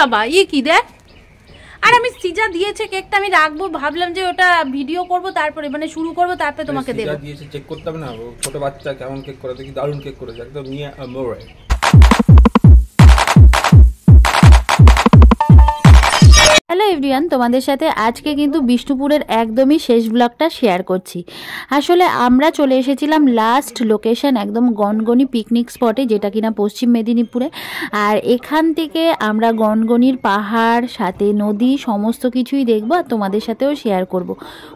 বাবা কি দেখ। আর আমি সিজা দিয়েছে কেকটা আমি রাখবো, ভাবলাম যে ওটা ভিডিও করব তারপরে মানে শুরু করব তারপরে তোমাকে দেব। সিজা দিয়েছে চেক করতে হবে না, ছোট বাচ্চা কেমন কেক করে, দেখি দারুণ কেক করেছে একদম নিয়ে মোরে। হ্যালো এভরিওয়ান, তোমাদের সাথে আজকে কিন্তু বিষ্ণুপুরের একদমই শেষ ব্লগটা শেয়ার করছি। আসলে আমরা চলে এসেছিলাম লাস্ট লোকেশন একদম গনগনি পিকনিক স্পটে, যেটা কিনা পশ্চিম মেদিনীপুরে। আর এখান থেকে আমরা গনগনির পাহাড় সাথে নদী সমস্ত কিছুই দেখবো আর তোমাদের সাথেও শেয়ার করব।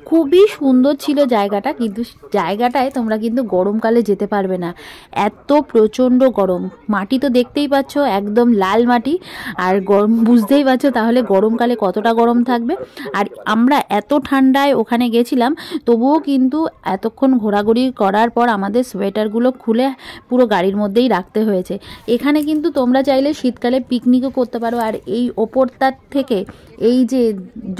খুবই সুন্দর ছিল জায়গাটা, কিন্তু জায়গাটায় তোমরা কিন্তু গরমকালে যেতে পারবে না, এত প্রচণ্ড গরম। মাটি তো দেখতেই পাচ্ছ একদম লাল মাটি, আর গরম বুঝতেই পারছো তাহলে গরমকালে কতটা গরম থাকবে। আর আমরা এত ঠান্ডায় ওখানে গেছিলাম, তবুও কিন্তু এতক্ষণ ঘোরাঘুরি করার পর আমাদের সোয়েটারগুলো খুলে পুরো গাড়ির মধ্যেই রাখতে হয়েছে। এখানে কিন্তু তোমরা চাইলে শীতকালে পিকনিকও করতে পারো। আর এই ওপরটার থেকে এই যে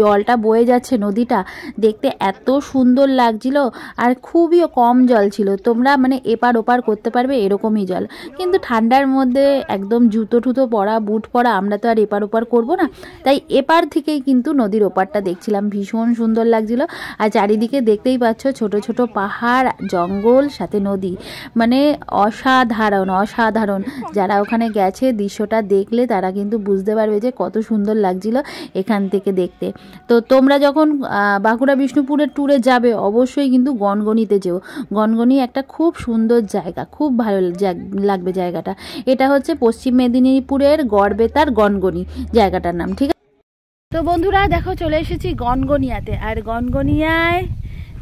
জলটা বয়ে যাচ্ছে নদীটা, দেখতে এত সুন্দর লাগছিল। আর খুবই কম জল ছিল, তোমরা মানে এপার ওপার করতে পারবে এরকমই জল। কিন্তু ঠান্ডার মধ্যে একদম জুতো টুতো পরা, বুট পরা, আমরা তো আর এপার ওপার করবো না, তাই এপার থেকেই কিন্তু নদীর ওপারটা দেখছিলাম। ভীষণ সুন্দর লাগছিল। আর চারিদিকে দেখতেই পাচ্ছ ছোট ছোট পাহাড়, জঙ্গল, সাথে নদী, মানে অসাধারণ অসাধারণ। যারা ওখানে গেছে দৃশ্যটা দেখলে তারা কিন্তু বুঝতে পারবে যে কত সুন্দর লাগছিল এখান থেকে দেখতে। তো তোমরা যখন বাঁকুড়া বিষ্ণুপুরের ট্যুরে যাবে অবশ্যই কিন্তু গনগনিতে যেও। গনগনি একটা খুব সুন্দর জায়গা, খুব ভালো লাগবে জায়গাটা। এটা হচ্ছে পশ্চিম মেদিনীপুরের গড়বেতার গনগনি জায়গাটার নাম, ঠিক আছে? তো বন্ধুরা দেখো চলে এসেছি গনগনিয়াতে। আর গনগনিয়ায়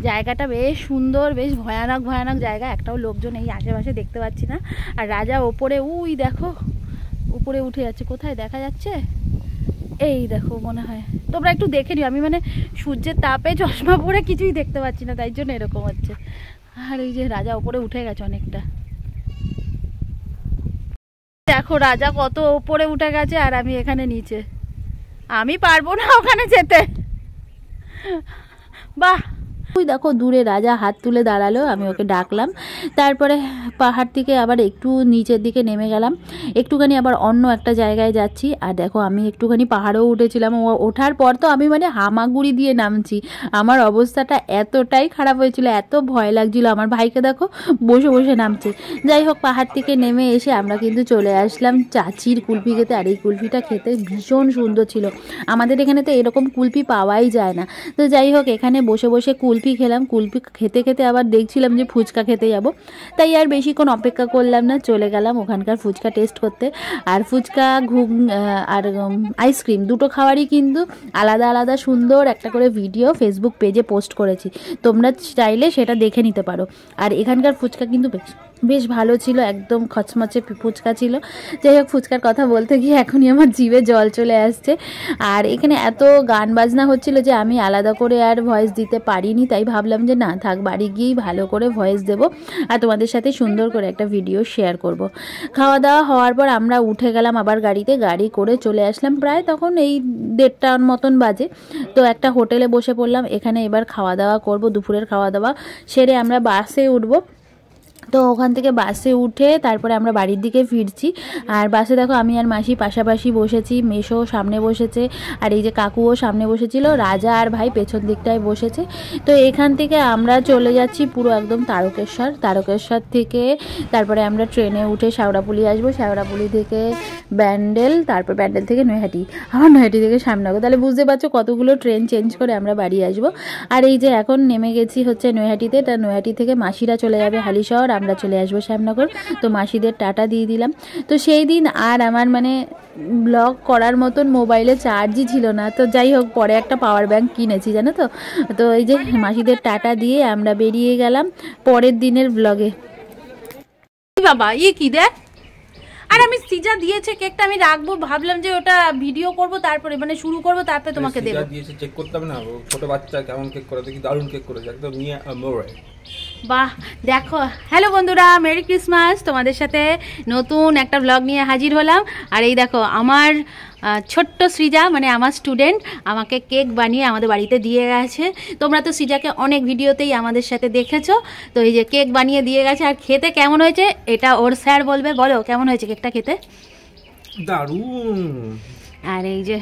জায়গাটা বেশ সুন্দর, বেশ ভয়ানক ভয়ানক জায়গা, একটাও লোকজন এই আশেপাশে দেখতে পাচ্ছি না। আর রাজা ওপরে উই দেখো উপরে উঠে যাচ্ছে, কোথায় দেখা যাচ্ছে এই দেখো মনে হয়, তোমরা একটু দেখে নিও। আমি মানে সূর্যের তাপে চশমা পরে কিছুই দেখতে পাচ্ছি না, তাই জন্য এরকম হচ্ছে। আর এই যে রাজা ওপরে উঠে গেছে অনেকটা, দেখো রাজা কত ওপরে উঠে গেছে আর আমি এখানে নিচে। আমি পারবো না ওখানে যেতে। বাহ, ওই দেখো দূরে রাজা হাত তুলে দাঁড়ালো, আমি ওকে ডাকলাম। তারপরে পাহাড় থেকে আবার একটু নিচের দিকে নেমে গেলাম, একটুখানি আবার অন্য একটা জায়গায় যাচ্ছি। আর দেখো আমি একটুখানি পাহাড়েও উঠেছিলাম, ওঠার পর তো আমি মানে হামাগুড়ি দিয়ে নামছি। আমার অবস্থাটা এতটাই খারাপ হয়েছিল, এত ভয় লাগছিল। আমার ভাইকে দেখো বসে বসে নামছে। যাই হোক, পাহাড় থেকে নেমে এসে আমরা কিন্তু চলে আসলাম চাচির কুলফি খেতে। আর এই কুলফিটা খেতে ভীষণ সুন্দর ছিল, আমাদের এখানে তো এরকম কুলফি পাওয়াই যায় না। তো যাই হোক, এখানে বসে বসে কুলফি খেলাম। কুলফি খেতে খেতে আবার দেখছিলাম যে ফুচকা খেতে যাব, তাই আর বেশিক্ষণ অপেক্ষা করলাম না, চলে গেলাম ওখানকার ফুচকা টেস্ট করতে। আর ফুচকা আর আইসক্রিম দুটো খাবারই কিন্তু আলাদা আলাদা সুন্দর একটা করে ভিডিও ফেসবুক পেজে পোস্ট করেছি, তোমরা চাইলে সেটা দেখে নিতে পারো। আর এখানকার ফুচকা কিন্তু বেশ ভালো ছিল, একদম খচমচে ফুচকা ছিল। যাই হোক, ফুচকার কথা বলতে গিয়ে এখনই আমার জিভে জল চলে আসছে। আর এখানে এত গান বাজনা হচ্ছিল যে আমি আলাদা করে আর ভয়েস দিতে পারিনি, তাই ভাবলাম যে না থাক, বাড়ি গিয়েই ভালো করে ভয়েস দেব আর তোমাদের সাথে সুন্দর করে একটা ভিডিও শেয়ার করব। খাওয়া দাওয়া হওয়ার পর আমরা উঠে গেলাম আবার গাড়িতে, গাড়ি করে চলে আসলাম প্রায় তখন এই 1:30 মতন বাজে। তো একটা হোটেলে বসে পড়লাম, এখানে এবার খাওয়া দাওয়া করব। দুপুরের খাওয়া দাওয়া সেরে আমরা বাসে উঠবো। তো ওখান থেকে বাসে উঠে তারপরে আমরা বাড়ির দিকে ফিরছি। আর বাসে দেখো আমি আর মাসি পাশাপাশি বসেছি, মেশো সামনে বসেছে, আর এই যে কাকুও সামনে বসেছিল, রাজা আর ভাই পেছন দিকটায় বসেছে। তো এখান থেকে আমরা চলে যাচ্ছি পুরো একদম তারকেশ্বর। তারকেশ্বর থেকে তারপরে আমরা ট্রেনে উঠে শেওড়াপুলি আসবো, শেওড়াপুলি থেকে ব্যান্ডেল, তারপর ব্যান্ডেল থেকে নৈহাটি, আবার নৈহাটি থেকে শ্যামনগর। তাহলে বুঝতে পারছো কতগুলো ট্রেন চেঞ্জ করে আমরা বাড়ি আসবো। আর এই যে এখন নেমে গেছি হচ্ছে নৈহাটিতে, তা নৈহাটি থেকে মাসিরা চলে যাবে হালিশহর, আমরা চলে আসবো শ্যামনগর। তো মাসিদের টাটা দিয়ে দিলাম। তো সেই দিন আর আমার মানে ব্লগ করার মতন মোবাইলে চার্জই ছিল না। তো যাই হোক, পরে একটা পাওয়ার ব্যাংক কিনেছি জানো তো। তো এই যে মাসিদের টাটা দিয়ে আমরা বেরিয়ে গেলাম পরের দিনের ব্লগে। বাবা কি দেখ। আর আমি সিজা দিয়েছে কেকটা আমি রাখবো, ভাবলাম যে ওটা ভিডিও করব তারপরে মানে শুরু করব তারপরে তোমাকে দেব। সিজা দিয়েছে চেক করতে হবে না, ছোট বাচ্চা কেমন কেক করে, দেখি দারুণ কেক করেছে একদম নিয়ে মোরে। বাহ দেখো, হ্যালো বন্ধুরা, মেরি ক্রিসমাস। তোমাদের সাথে নতুন একটা ব্লগ নিয়ে হাজির হলাম। আর এই দেখো আমার ছোট্ট সৃজা মানে আমার স্টুডেন্ট আমাকে কেক বানিয়ে আমাদের বাড়িতে দিয়ে গেছে। তোমরা তো সৃজাকে অনেক ভিডিওতেই আমাদের সাথে দেখেছো। তো এই যে কেক বানিয়ে দিয়ে গেছে। আর খেতে কেমন হয়েছে এটা ওর স্যার বলবে। বলো কেমন হয়েছে কেকটা খেতে? দারুণ। আর এই যে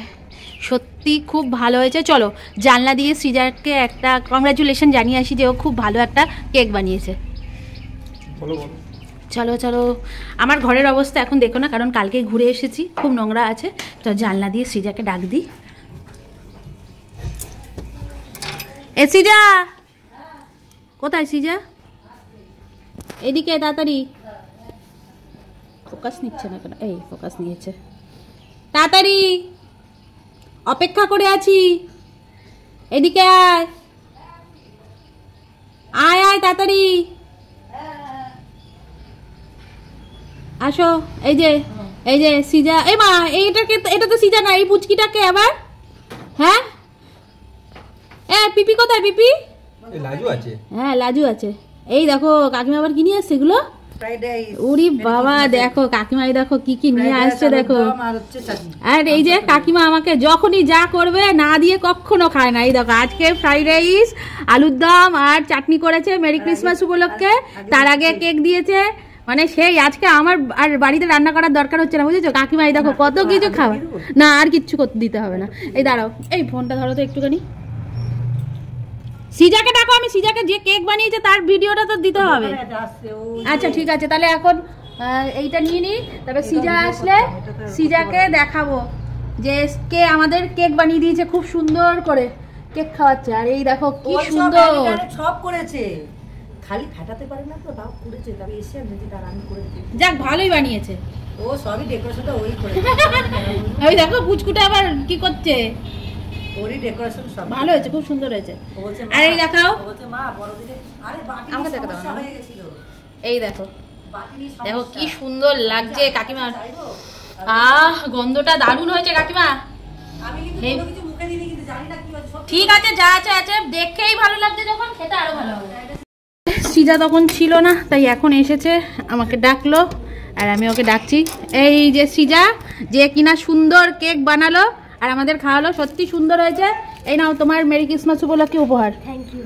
সত্যি খুব ভালো হয়েছে। চলো জানলা দিয়ে সৃজাকে একটা কংগ্রাচুলেশন জানিয়ে আসি যে ও খুব ভালো একটা কেক বানিয়েছে। চলো চলো, আমার ঘরের অবস্থা এখন দেখো না, কারণ কালকে ঘুরে এসেছি, খুব নোংরা আছে। তো জানলা দিয়ে সৃজাকে ডাক দিই। এ সৃজা, কোথায় সৃজা? এদিকে তাড়াতাড়ি। ফোকাস নিচ্ছে না কেন? এই ফোকাস নিয়েছে। তাড়াতাড়ি, অপেক্ষা করে আছি। এদিকে আয় আয় আয় তাড়াতাড়ি আসো। এই যে সৃজা, এই মা এইটাকে, এটা তো সৃজা না, এই পুচকিটাকে আবার। হ্যাঁ পিপি কোথায়? পিপি লাজু আছে। হ্যাঁ লাজু আছে। এই দেখো কাকিমা আবার কি নিয়ে আসছে এগুলো। উরি বাবা, দেখো কাকিমা দেখো কি কি নিয়ে আসছে দেখো। আর এই যে কাকিমা আমাকে যখনই যা করবে না দিয়ে কখনো খায় না। এই দেখো আজকে ফ্রাইড রাইস, আলুর দম আর চাটনি করেছে মেরি ক্রিসমাস উপলক্ষে। তার আগে কেক দিয়েছে। মানে সেই আজকে আমার আর বাড়িতে রান্না করার দরকার হচ্ছে না, বুঝেছো কাকিমা? এই দেখো কত কিছু খাওয়া। না আর কিচ্ছু করতে দিতে হবে না। এই দাঁড়াও, এই ফোনটা ধরো তো একটুখানি। সৃজাকে ডাকো, আমি সৃজাকে যে কেক বানিয়েছে তার ভিডিওটা তো দিতে হবে। আচ্ছা ঠিক আছে, তাহলে এখন এইটা নিয়ে নিই, তবে সৃজা আসলে সৃজাকে দেখাবো যে কে আমাদের কেক বানিয়ে দিয়েছে, খুব সুন্দর করে কেক খাওয়াচ্ছে। আর এই দেখো কি সুন্দর সব করেছে, খালি ফাটাতে পারে না তো, তাও করেছে। তবে এসে যদি তার আমি করে দিই, যাক ভালোই বানিয়েছে ও। সবই ডেকোরেশনটা ওই করেছে। ওই দেখো পুচকুটা আবার কি করছে, ওরই ডেকোরেশন সব ভালো হয়েছে, খুব সুন্দর হয়েছে। আর এই দেখাও, বলছে মা বড়দিনে আরে বাকি আমাকে দেখা দাও হয়ে গেছিল। এই দেখো, বাকি দেখো কি সুন্দর লাগছে কাকিমা। গন্ধটা দারুণ হয়েছে কাকিমা। আমি কিন্তু কোনো কিছু মুখে দিইনি, কিন্তু জানি না কি হচ্ছে। ঠিক আছে, যা আছে আছে, দেখেই ভালো লাগছে, যখন খেতে আরো ভালো হবে। সৃজা তখন ছিল না, তাই এখন এসেছে, আমাকে ডাকলো আর আমি ওকে ডাকছি। এই যে সৃজা, যে কিনা সুন্দর কেক বানালো আর আমাদের খাওয়ালো, সত্যি সুন্দর হয়েছে। এই নাও তোমার মেরি ক্রিসমাস উপলক্ষে উপহার। Thank you.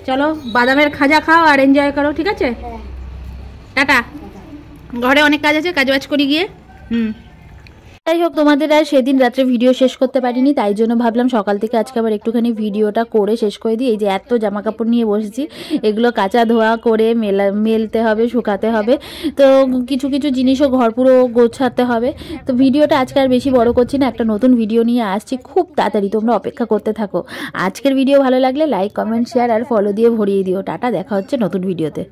চলো বাদামের খাজা খাও আর এনজয় করো, ঠিক আছে? টাটা, ঘরে অনেক কাজ আছে, কাজ বাজ করি গিয়ে। যাই হোক, তোমাদের আর সেদিন রাত্রে ভিডিও শেষ করতে পারিনি, তাই জন্য ভাবলাম সকাল থেকে আজকে আবার একটুখানি ভিডিওটা করে শেষ করে দিই। এই যে এত জামা কাপড় নিয়ে বসেছি, এগুলো কাচা ধোয়া করে মেলতে হবে, শুকাতে হবে। তো কিছু কিছু জিনিসও ঘর পুরো গোছাতে হবে। তো ভিডিওটা আজকে আর বেশি বড় করছি না, একটা নতুন ভিডিও নিয়ে আসছি খুব তাড়াতাড়ি, তোমরা অপেক্ষা করতে থাকো। আজকের ভিডিও ভালো লাগলে লাইক, কমেন্ট, শেয়ার আর ফলো দিয়ে ভরিয়ে দিও। টাটা, দেখা হচ্ছে নতুন ভিডিওতে।